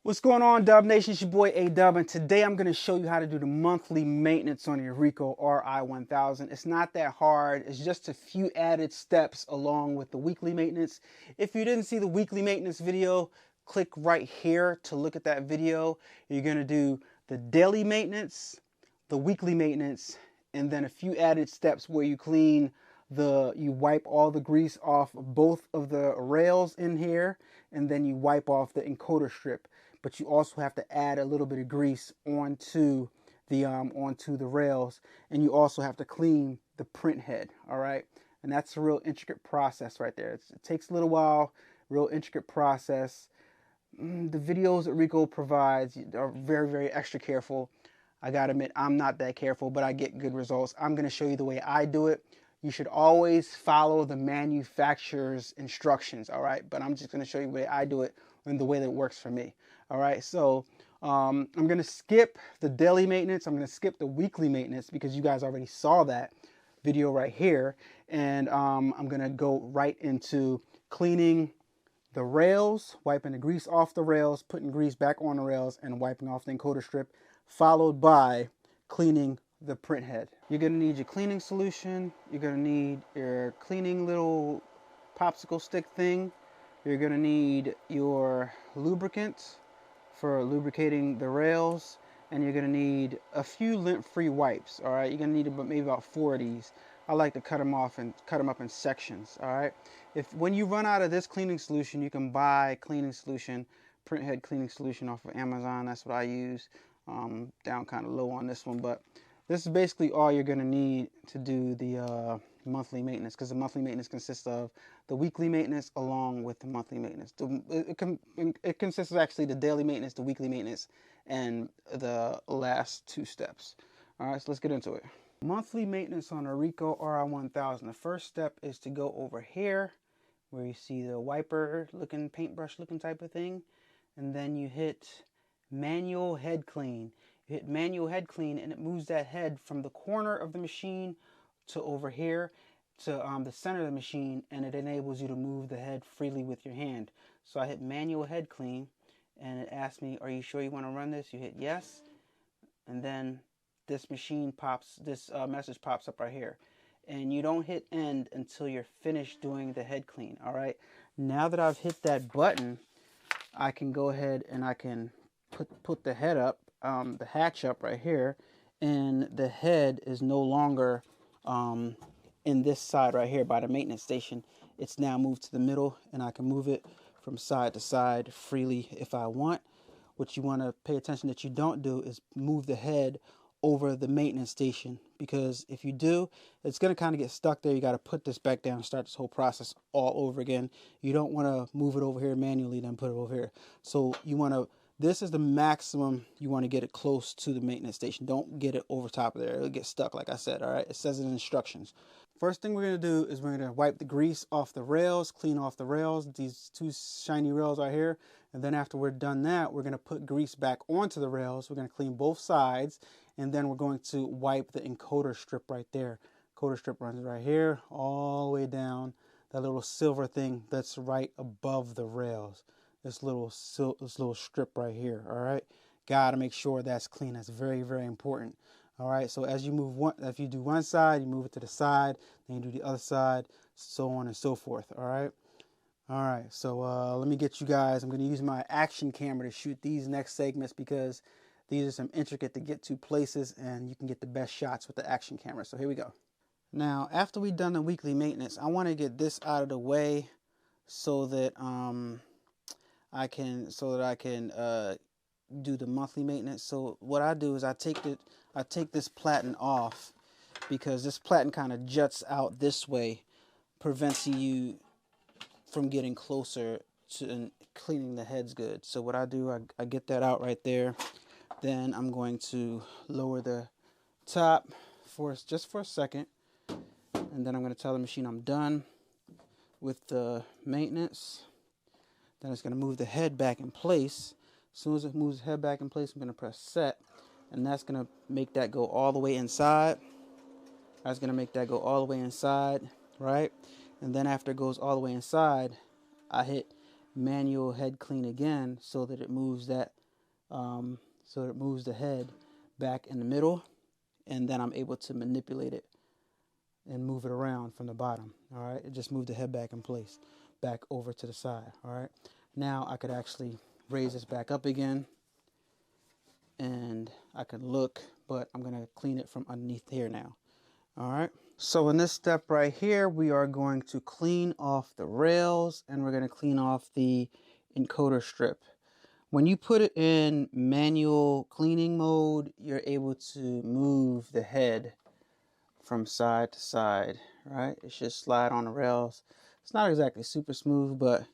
What's going on, Dub Nation? It's your boy A-Dubb, and today I'm going to show you how to do the monthly maintenance on your Ricoh Ri1000. It's not that hard. It's just a few added steps along with the weekly maintenance. If you didn't see the weekly maintenance video, click right here to look at that video. You're going to do the daily maintenance, the weekly maintenance, and then a few added steps where you you wipe all the grease off both of the rails in here, and then you wipe off the encoder strip. But you also have to add a little bit of grease onto the rails, and you also have to clean the print head. All right, and that's a real intricate process right there. It takes a little while, real intricate process. The videos that Ricoh provides are very, very extra careful. I gotta admit, I'm not that careful, but I get good results. I'm gonna show you the way I do it. You should always follow the manufacturer's instructions, all right? But I'm just gonna show you the way I do it and the way that it works for me. All right, so I'm going to skip the daily maintenance. I'm going to skip the weekly maintenance because you guys already saw that video right here. And I'm going to go right into cleaning the rails, wiping the grease off the rails, putting grease back on the rails, and wiping off the encoder strip, followed by cleaning the print head. You're going to need your cleaning solution. You're going to need your cleaning little popsicle stick thing. You're going to need your lubricant for lubricating the rails, and you're going to need a few lint-free wipes. All right, you're going to need maybe about 4 of these. I like to cut them off and cut them up in sections. All right, when you run out of this cleaning solution, you can buy cleaning solution, print head cleaning solution off of Amazon. That's what I use. Down kind of low on this one, but this is basically all you're going to need to do the monthly maintenance, because the monthly maintenance consists of the weekly maintenance along with the monthly maintenance. It consists of actually the daily maintenance, the weekly maintenance, and the last 2 steps. All right, so let's get into it. Monthly maintenance on a Ricoh Ri1000. The first step is to go over here where you see the wiper looking, paintbrush looking type of thing, and then you hit manual head clean. You hit manual head clean, and it moves that head from the corner of the machine to over here to the center of the machine, and it enables you to move the head freely with your hand. So I hit manual head clean, and it asks me, are you sure you want to run this? You hit yes, and then this machine pops, this message pops up right here, and you don't hit end until you're finished doing the head clean. All right, now that I've hit that button, I can go ahead and I can put the head up, the hatch up right here, and the head is no longer in this side right here by the maintenance station. It's now moved to the middle, and I can move it from side to side freely if I want. What you want to pay attention that you don't do is move the head over the maintenance station, because if you do, it's going to kind of get stuck there. You got to put this back down and start this whole process all over again. You don't want to move it over here manually, then put it over here. So you want to, this is the maximum you want to get it close to the maintenance station. Don't get it over top of there. It'll get stuck, like I said. All right, it says in instructions. First thing we're going to do is we're going to wipe the grease off the rails, clean off the rails, these 2 shiny rails right here. And then after we're done that, we're going to put grease back onto the rails. We're going to clean both sides, and then we're going to wipe the encoder strip right there. Encoder strip runs right here all the way down, that little silver thing that's right above the rails. This little strip right here. All right, gotta make sure that's clean. That's very, very important. All right, so as you move if you do one side, you move it to the side, then you do the other side, so on and so forth. All right, so let me get you guys, I'm going to use my action camera to shoot these next segments, because these are some intricate to get to places, and you can get the best shots with the action camera. So here we go. Now, after we've done the weekly maintenance, I want to get this out of the way so that I can do the monthly maintenance. So what I do is I take this platen off, because this platen kind of juts out this way, prevents you from getting closer to cleaning the heads good. So what I do, I get that out right there. Then I'm going to lower the top just for a second, and then I'm going to tell the machine I'm done with the maintenance. Then it's going to move the head back in place. As soon as it moves the head back in place, I'm going to press set, and that's going to make that go all the way inside. That's going to make that go all the way inside, right? And then after it goes all the way inside, I hit manual head clean again so that it moves that, so that it moves the head back in the middle, and then I'm able to manipulate it and move it around from the bottom. All right, it just moved the head back in place, back over to the side. All right, now I could actually raise this back up again, and I could look, but I'm gonna clean it from underneath here now. All right, so in this step right here, we are going to clean off the rails, and we're gonna clean off the encoder strip. When you put it in manual cleaning mode, you're able to move the head from side to side, right? It should slide on the rails. It's not exactly super smooth, but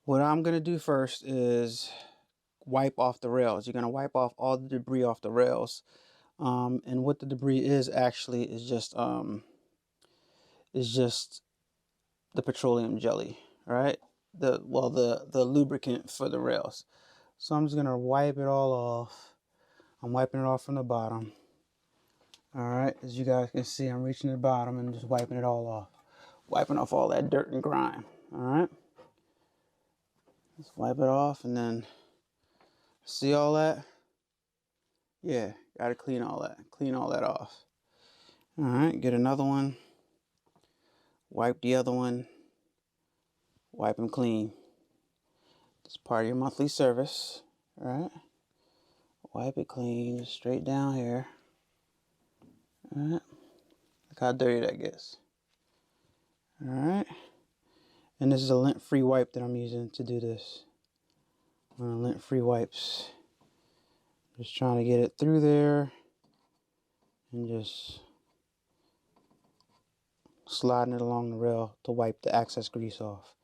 what I'm gonna do first is wipe off the rails. You're gonna wipe off all the debris off the rails. And what the debris is actually is just the petroleum jelly, right? The lubricant for the rails. So I'm just gonna wipe it all off. I'm wiping it off from the bottom. All right, as you guys can see, I'm reaching the bottom and just wiping it all off. Wiping off all that dirt and grime. All right, let's wipe it off, and then see all that? Yeah, gotta clean all that. Clean all that off. All right, get another one. Wipe the other one. Wipe them clean. It's part of your monthly service. All right, wipe it clean, straight down here. All right, look how dirty that gets. All right, and this is a lint-free wipe that I'm using to do this. One of the lint-free wipes. Just trying to get it through there and just sliding it along the rail to wipe the excess grease off.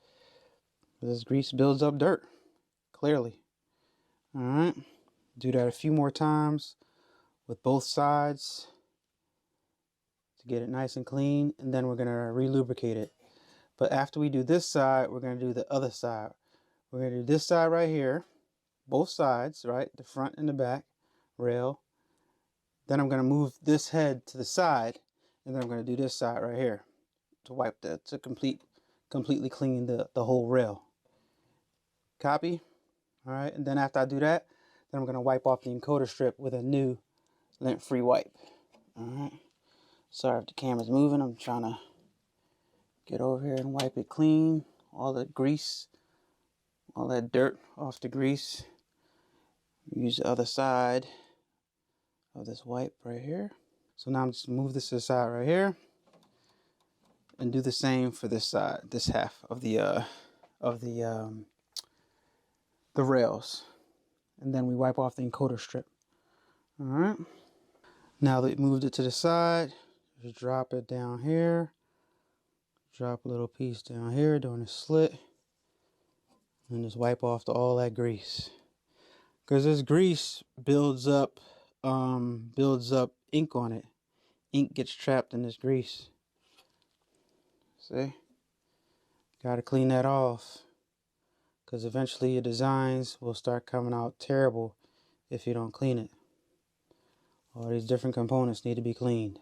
This grease builds up dirt, clearly. All right, do that a few more times with both sides to get it nice and clean, and then we're gonna re-lubricate it. But after we do this side, we're gonna do the other side. We're gonna do this side right here, both sides, right? The front and the back rail. Then I'm gonna move this head to the side, and then I'm gonna do this side right here to wipe that, to completely clean the whole rail. Copy? All right, and then after I do that, then I'm gonna wipe off the encoder strip with a new lint-free wipe. All right, sorry if the camera's moving, I'm trying to get over here and wipe it clean. All the grease, all that dirt off the grease. Use the other side of this wipe right here. So now I'm just move this to the side right here, and do the same for this side, this half of the rails, and then we wipe off the encoder strip. All right. Now that we moved it to the side, just drop it down here. Drop a little piece down here during the slit, and just wipe off all that grease. Because this grease builds up ink on it. Ink gets trapped in this grease. See? Gotta clean that off, because eventually your designs will start coming out terrible if you don't clean it. All these different components need to be cleaned.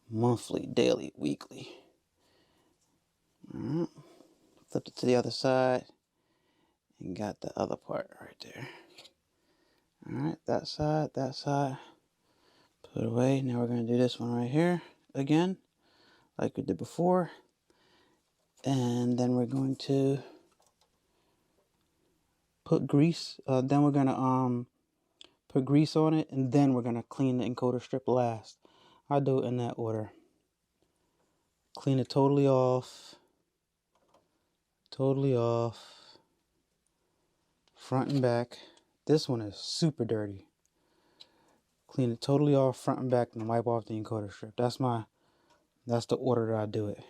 Monthly, daily, weekly. Alright. Flip it to the other side, and got the other part right there. Alright, that side, put it away. Now we're going to do this one right here again, like we did before. And then we're going to put grease, then we're going to put grease on it, and then we're going to clean the encoder strip last. I'll do it in that order. Clean it totally off, front and back. This one is super dirty. Clean it totally off, front and back, and wipe off the encoder strip. That's the order that I do it.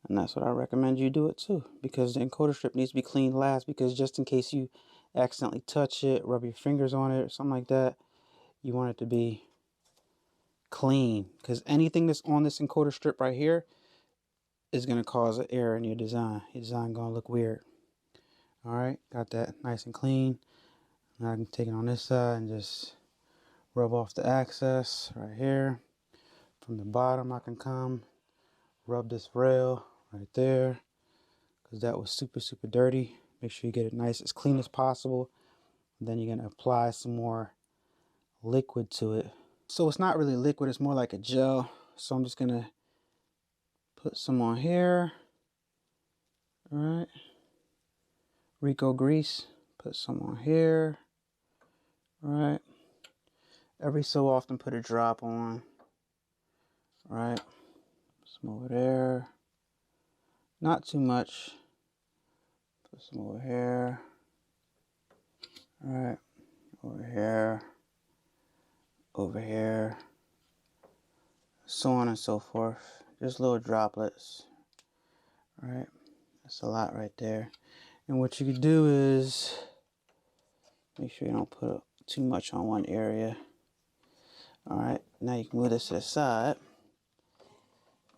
And that's what I recommend you do it too, because the encoder strip needs to be cleaned last, because just in case you accidentally touch it, rub your fingers on it or something like that, you want it to be clean, because anything that's on this encoder strip right here is going to cause an error in your design. Your design going to look weird. All right, got that nice and clean. Now I can take it on this side and just rub off the excess right here. From the bottom I can come rub this rail right there, because that was super dirty. Make sure you get it nice, as clean as possible. And then you're going to apply some more liquid to it. So it's not really liquid, it's more like a gel. So I'm just going to put some on here. All right. Ricoh grease, put some on here. All right. Every so often put a drop on. All right. Some over there. Not too much. Put some over here. All right. Over here. Over here. So on and so forth. Just little droplets. All right. That's a lot right there. And what you could do is make sure you don't put too much on one area. All right. Now you can move this to the side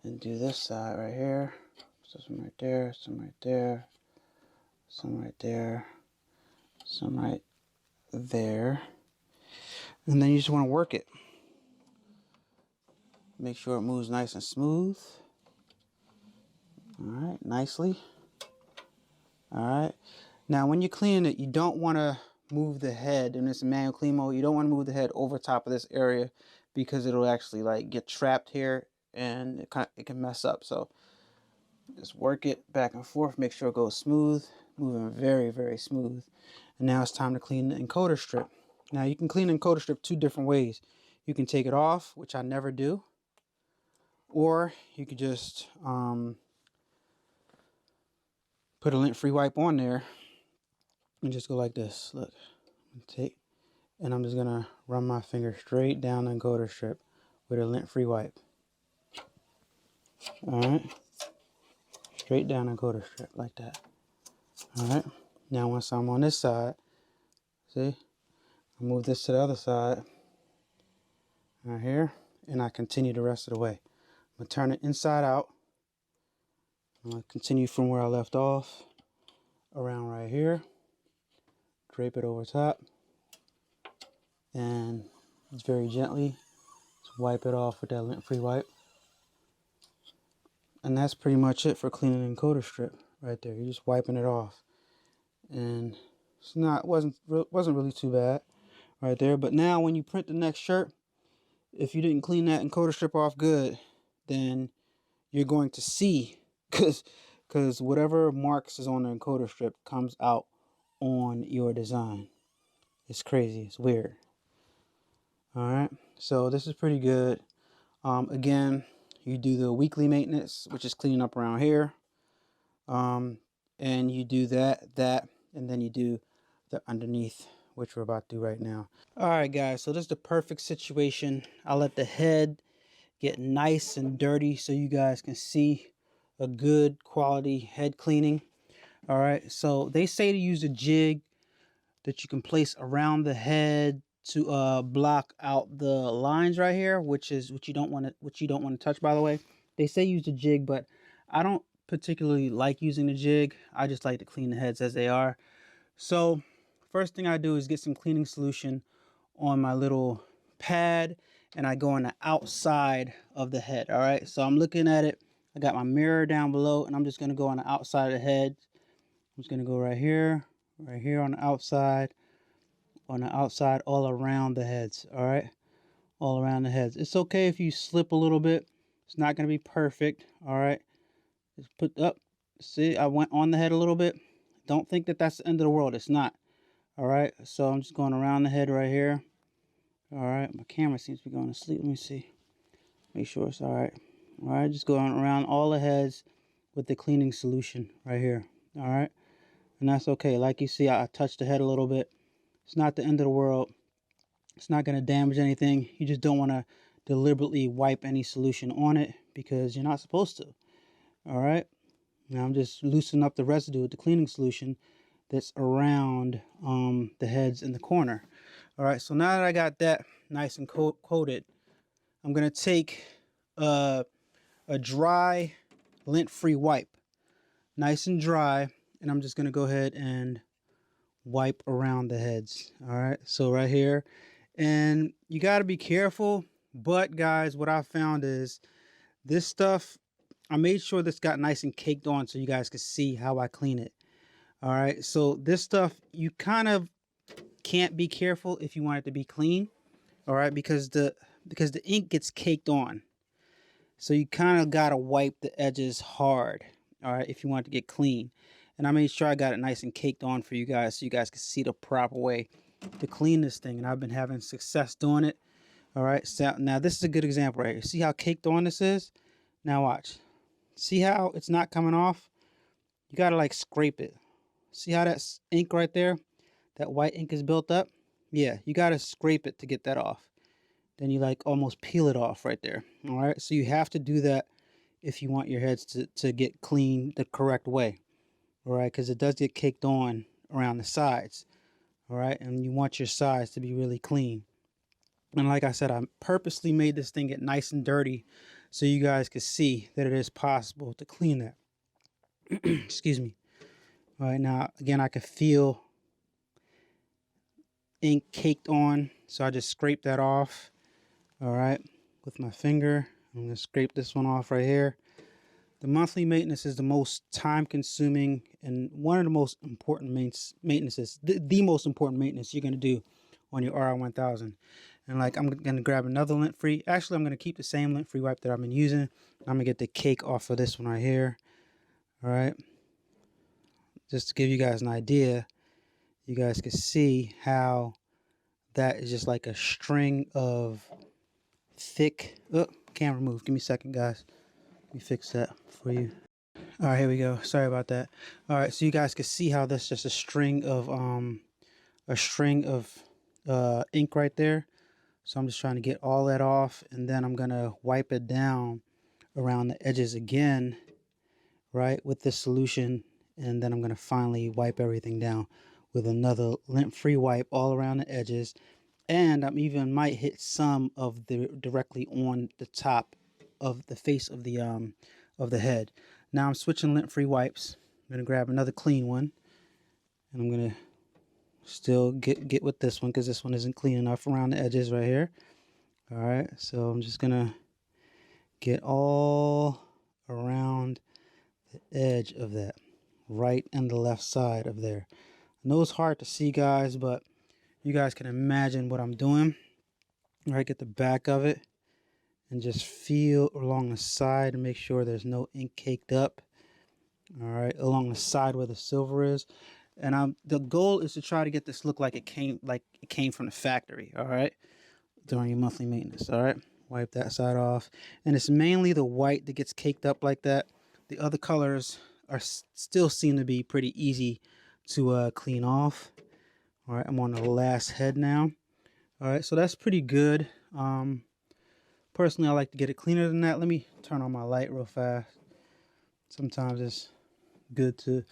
and do this side right here. So some right there, some right there, some right there, some right there. And then you just want to work it. Make sure it moves nice and smooth. All right, nicely. All right. Now when you clean it, you don't want to move the head in this manual clean mode. You don't want to move the head over top of this area because it'll actually like get trapped here and it can mess up. So just work it back and forth, make sure it goes smooth, moving very smooth. And now it's time to clean the encoder strip. Now you can clean the encoder strip two different ways. You can take it off, which I never do, or you could just put a lint-free wipe on there and just go like this. Look, and I'm just gonna run my finger straight down the encoder strip with a lint-free wipe. All right. Straight down the encoder strip like that. All right. Now once I'm on this side, see, I move this to the other side right here, and I continue the rest of the way. I'm gonna turn it inside out. I'm gonna continue from where I left off, around right here, drape it over top, and just very gently just wipe it off with that lint-free wipe. And that's pretty much it for cleaning an encoder strip right there. You're just wiping it off, and it's not wasn't really too bad right there. But now when you print the next shirt, if you didn't clean that encoder strip off good, then you're going to see because whatever marks is on the encoder strip comes out on your design. It's crazy. It's weird. All right. So this is pretty good. Again, you do the weekly maintenance, which is cleaning up around here. And you do that, and then you do the underneath, which we're about to do right now. All right, guys. So this is the perfect situation. I'll let the head get nice and dirty so you guys can see a good quality head cleaning. All right. So they say to use a jig that you can place around the head to block out the lines right here, which you don't want to touch, by the way. They say use the jig, but I don't particularly like using the jig. I just like to clean the heads as they are. So first thing I do is get some cleaning solution on my little pad, and I go on the outside of the head. All right, so I'm looking at it. I got my mirror down below, and I'm just going to go on the outside of the head. I'm just going to go right here on the outside, all around the heads. All right, all around the heads. It's okay if you slip a little bit. It's not going to be perfect. All right, just put up. See, I went on the head a little bit. Don't think that that's the end of the world. It's not. All right, so I'm just going around the head right here. All right, my camera seems to be going to sleep. Let me see. Make sure it's all right. All right, just going around all the heads with the cleaning solution right here. All right, and that's okay. Like you see, I touched the head a little bit. It's not the end of the world. It's not going to damage anything. You just don't want to deliberately wipe any solution on it because you're not supposed to. All right, now I'm just loosening up the residue with the cleaning solution that's around the heads in the corner. All right, so now that I got that nice and coated, I'm going to take a dry lint-free wipe, nice and dry, and I'm just going to go ahead and wipe around the heads. All right, so right here, and you got to be careful, but guys, what I found is this stuff, I made sure this got nice and caked on so you guys could see how I clean it. All right, so this stuff, you kind of can't be careful if you want it to be clean. All right, because the ink gets caked on. So you kind of got to wipe the edges hard, all right, if you want it to get clean. And I made sure I got it nice and caked on for you guys so you guys can see the proper way to clean this thing. And I've been having success doing it. All right, so now this is a good example right here. See how caked on this is? Now watch. See how it's not coming off? You got to like scrape it. See how that's ink right there? That white ink is built up? Yeah, you got to scrape it to get that off. Then you like almost peel it off right there. All right, so you have to do that if you want your heads to get clean the correct way. All right, because it does get caked on around the sides. All right, and you want your sides to be really clean. And like I said, I purposely made this thing get nice and dirty so you guys could see that it is possible to clean that. Excuse me. All right, now again, I can feel ink caked on, so I just scrape that off. All right, with my finger. I'm going to scrape this one off right here. The monthly maintenance is the most time consuming and one of the most important maintenances, the most important maintenance you're going to do on your RI1000. And like, I'm going to grab another lint free. Actually, I'm going to keep the same lint free wipe that I've been using. I'm going to get the cake off of this one right here. All right. Just to give you guys an idea, you guys can see how that is just like a string of thick, oh, camera move. Give me a second, guys. Let me fix that for you. All right, here we go. Sorry about that. All right, so you guys can see how that's just a string of ink right there. So I'm just trying to get all that off, and then I'm gonna wipe it down around the edges again, right, with this solution, and then I'm gonna finally wipe everything down with another lint-free wipe all around the edges. And I'm even might hit some of the directly on the top of the face of the head. Now I'm switching lint-free wipes. I'm gonna grab another clean one, and I'm gonna still get with this one because this one isn't clean enough around the edges right here. All right, so I'm just gonna get all around the edge of that, right and the left side of there. I know it's hard to see, guys, but you guys can imagine what I'm doing. All right, get the back of it and just feel along the side and make sure there's no ink caked up. All right, along the side where the silver is. And the goal is to try to get this look like it came from the factory. All right, during your monthly maintenance. All right, wipe that side off. And it's mainly the white that gets caked up like that. The other colors are still seem to be pretty easy to clean off. All right, I'm on the last head now. All right, so that's pretty good. Personally, I like to get it cleaner than that. Let me turn on my light real fast. Sometimes it's good to,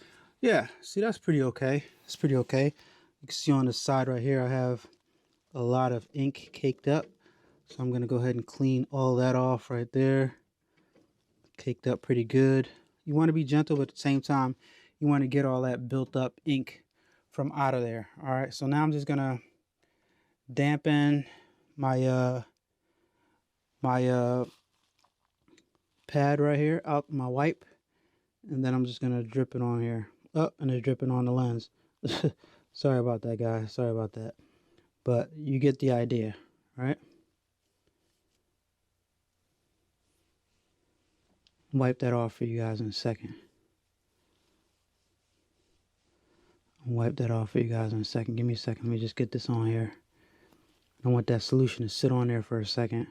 yeah, see, that's pretty okay. It's pretty okay. You can see on the side right here, I have a lot of ink caked up. So I'm going to go ahead and clean all that off right there. Caked up pretty good. You want to be gentle, but at the same time, you want to get all that built up ink from out of there. All right, so now I'm just gonna dampen my pad right here out, my wipe, and then I'm just gonna drip it on here. Oh, and it's dripping on the lens. Sorry about that, guys. Sorry about that, but you get the idea, right? Wipe that off for you guys in a second. Wipe that off for you guys in a second. Give me a second. Let me just get this on here. I want that solution to sit on there for a second.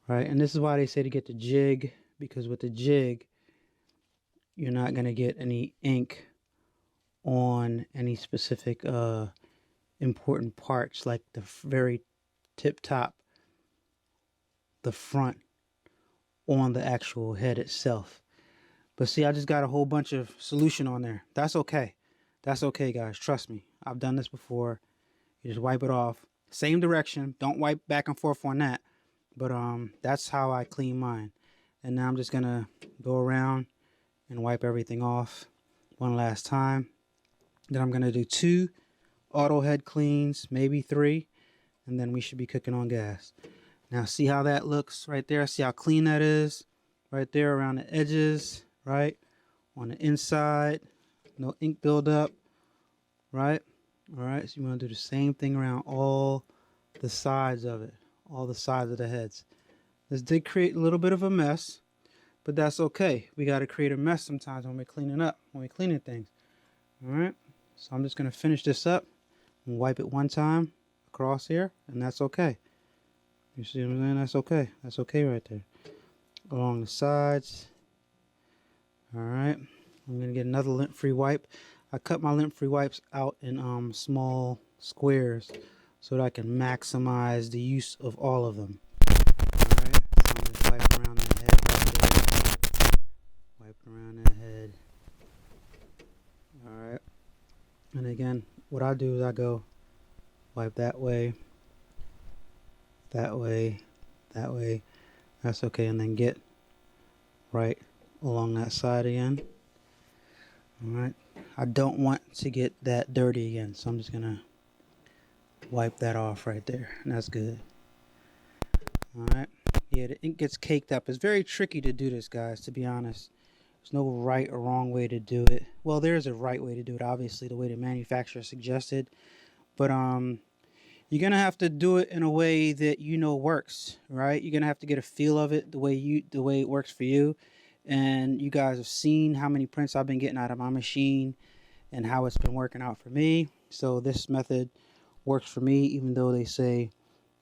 Right? And this is why they say to get the jig, because with the jig, you're not going to get any ink on any specific important parts, like the very tip top, the front, on the actual head itself. But see, I just got a whole bunch of solution on there. That's okay. That's okay, guys. Trust me. I've done this before. You just wipe it off. Same direction. Don't wipe back and forth on that. But that's how I clean mine. And now I'm just going to go around and wipe everything off one last time. Then I'm going to do 2 auto head cleans, maybe 3. And then we should be cooking on gas. Now see how that looks right there? See how clean that is? right there around the edges, right? On the inside, no ink buildup, right? All right, so you want to do the same thing around all the sides of it, all the sides of the heads. This did create a little bit of a mess, but that's okay. We got to create a mess sometimes when we're cleaning up, when we're cleaning things. All right, so I'm just going to finish this up and wipe it one time across here, and that's okay. You see what I'm saying? That's okay. That's okay right there. Along the sides. All right, I'm going to get another lint-free wipe. I cut my lint-free wipes out in small squares so that I can maximize the use of all of them. Alright, so I'm just wiping around the head right there. Wiping around the head. Alright. And again, what I do is I go wipe that way, that way, that way. That's okay. And then get right along that side again. Alright. I don't want to get that dirty again, so I'm just going to wipe that off right there. And that's good. Alright. Yeah, the ink gets caked up. It's very tricky to do this, guys, to be honest. There's no right or wrong way to do it. Well, there is a right way to do it, obviously, the way the manufacturer suggested. But you're going to have to do it in a way that you know works, right? You're going to have to get a feel of it the way it works for you. And you guys have seen how many prints I've been getting out of my machine and how it's been working out for me. So this method works for me, even though they say,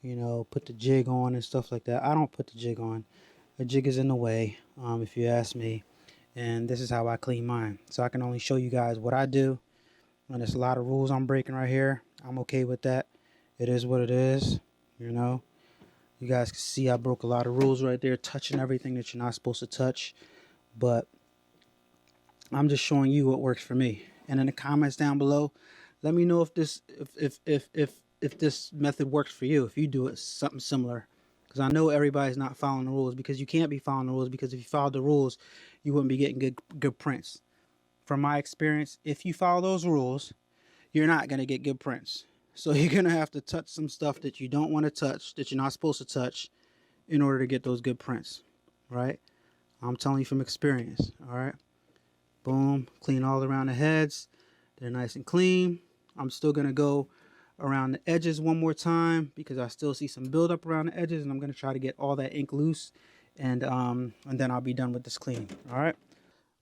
you know, put the jig on and stuff like that. I don't put the jig on. The jig is in the way, if you ask me. And this is how I clean mine. So I can only show you guys what I do. And there's a lot of rules I'm breaking right here. I'm okay with that. It is what it is, you know. You guys can see I broke a lot of rules right there, touching everything that you're not supposed to touch. But I'm just showing you what works for me. And in the comments down below, let me know if this method works for you, if you do it something similar. Because I know everybody's not following the rules, because you can't be following the rules, because if you followed the rules, you wouldn't be getting good prints. From my experience, if you follow those rules, you're not going to get good prints. So you're going to have to touch some stuff that you don't want to touch, that you're not supposed to touch, in order to get those good prints, right? I'm telling you from experience, all right? Boom, clean all around the heads. They're nice and clean. I'm still going to go around the edges one more time because I still see some buildup around the edges, and I'm going to try to get all that ink loose, and then I'll be done with this cleaning, all right?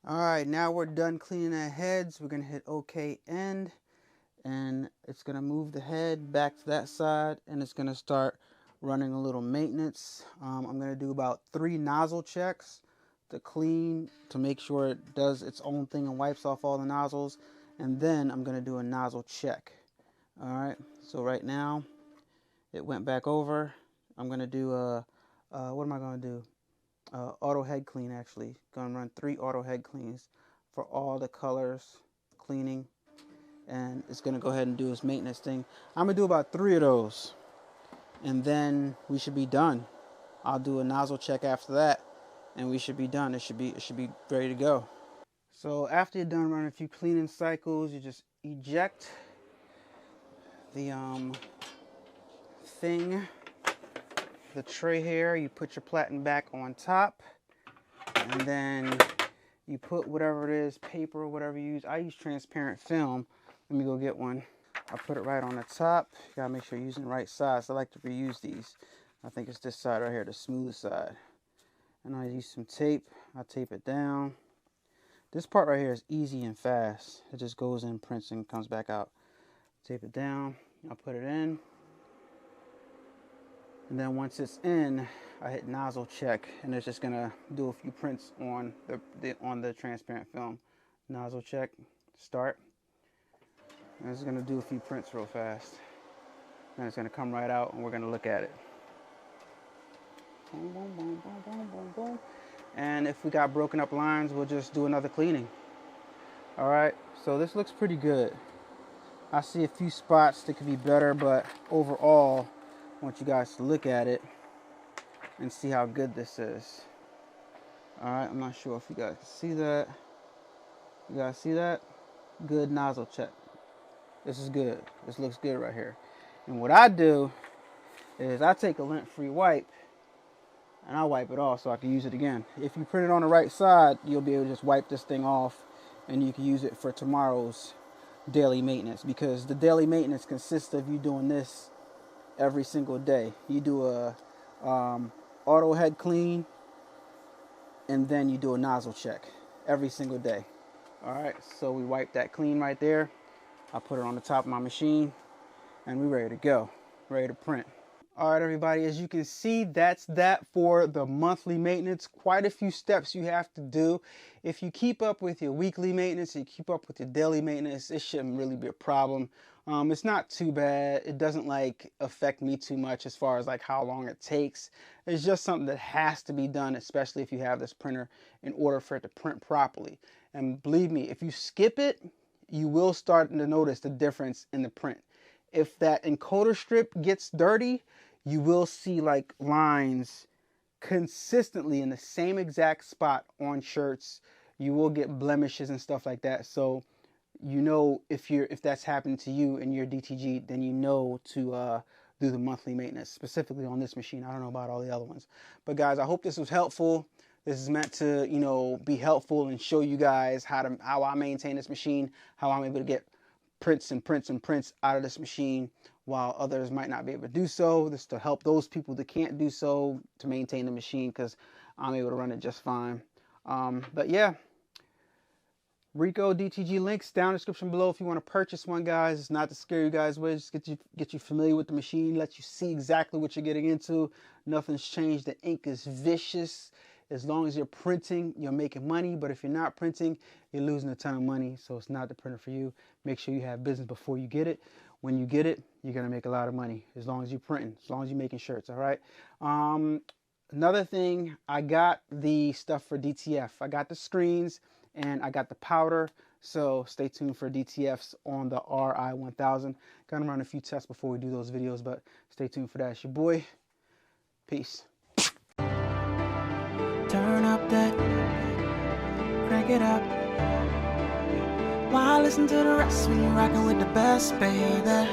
All right, now we're done cleaning the heads. We're going to hit OK end, and it's going to move the head back to that side, and it's going to start running a little maintenance. I'm going to do about 3 nozzle checks to clean, to make sure it does its own thing and wipes off all the nozzles. And then I'm going to do a nozzle check. All right, so right now it went back over. I'm going to do what am I going to do? Auto head clean, actually. Going to run 3 auto head cleans for all the colors cleaning. And it's going to go ahead and do its maintenance thing. I'm going to do about 3 of those, and then we should be done. I'll do a nozzle check after that, and we should be done. It should be ready to go. So after you're done running a few cleaning cycles, you just eject the the tray here. You put your platen back on top, and then you put whatever it is, paper or whatever you use. I use transparent film. Let me go get one. I put it right on the top. You gotta make sure you're using the right size. I like to reuse these. I think it's this side right here, the smooth side. And I use some tape. I tape it down. This part right here is easy and fast. It just goes in, prints, and comes back out. Tape it down. I'll put it in. And then once it's in, I hit nozzle check, and it's just gonna do a few prints on the transparent film. Nozzle check, start. And it's gonna do a few prints real fast. And it's gonna come right out, and we're gonna look at it. Boom, boom, boom, boom, boom, boom, boom. And if we got broken up lines, we'll just do another cleaning. All right, so this looks pretty good. I see a few spots that could be better, but overall, I want you guys to look at it and see how good this is. All right, I'm not sure if you guys can see that. You guys see that? Good nozzle check. This is good. This looks good right here. And what I do is I take a lint-free wipe, and I'll wipe it off so I can use it again. If you print it on the right side, you'll be able to just wipe this thing off and you can use it for tomorrow's daily maintenance, because the daily maintenance consists of you doing this every single day. You do a auto head clean, and then you do a nozzle check every single day. All right, so we wipe that clean right there. I put it on the top of my machine, and we're ready to go, ready to print. All right, everybody, as you can see, that's that for the monthly maintenance. Quite a few steps you have to do. If you keep up with your weekly maintenance, and you keep up with your daily maintenance, it shouldn't really be a problem. It's not too bad. It doesn't like affect me too much as far as like how long it takes. It's just something that has to be done, especially if you have this printer, in order for it to print properly. And believe me, if you skip it, you will start to notice the difference in the print. If that encoder strip gets dirty, you will see like lines consistently in the same exact spot on shirts. You will get blemishes and stuff like that. So you know, if that's happening to you in your DTG, then you know to do the monthly maintenance, specifically on this machine. I don't know about all the other ones. But guys, I hope this was helpful. This is meant to, you know, be helpful and show you guys how I maintain this machine, how I'm able to get prints and prints and prints out of this machine while others might not be able to do so. This is to help those people that can't do so to maintain the machine, because I'm able to run it just fine. But yeah, Ricoh DTG links down in the description below if you want to purchase one, guys. It's not to scare you guys away, just get you familiar with the machine, let you see exactly what you're getting into. Nothing's changed. The ink is vicious. As long as you're printing, you're making money. But if you're not printing, you're losing a ton of money. So it's not the printer for you. Make sure you have business before you get it. When you get it, you're going to make a lot of money as long as you're printing, as long as you're making shirts, all right? Another thing, I got the stuff for DTF. I got the screens and I got the powder. So stay tuned for DTFs on the Ri1000. Gonna run a few tests before we do those videos, but stay tuned for that. It's your boy. Peace. Turn up that, crank it up. Why listen to the rest when you're rocking with the best, baby?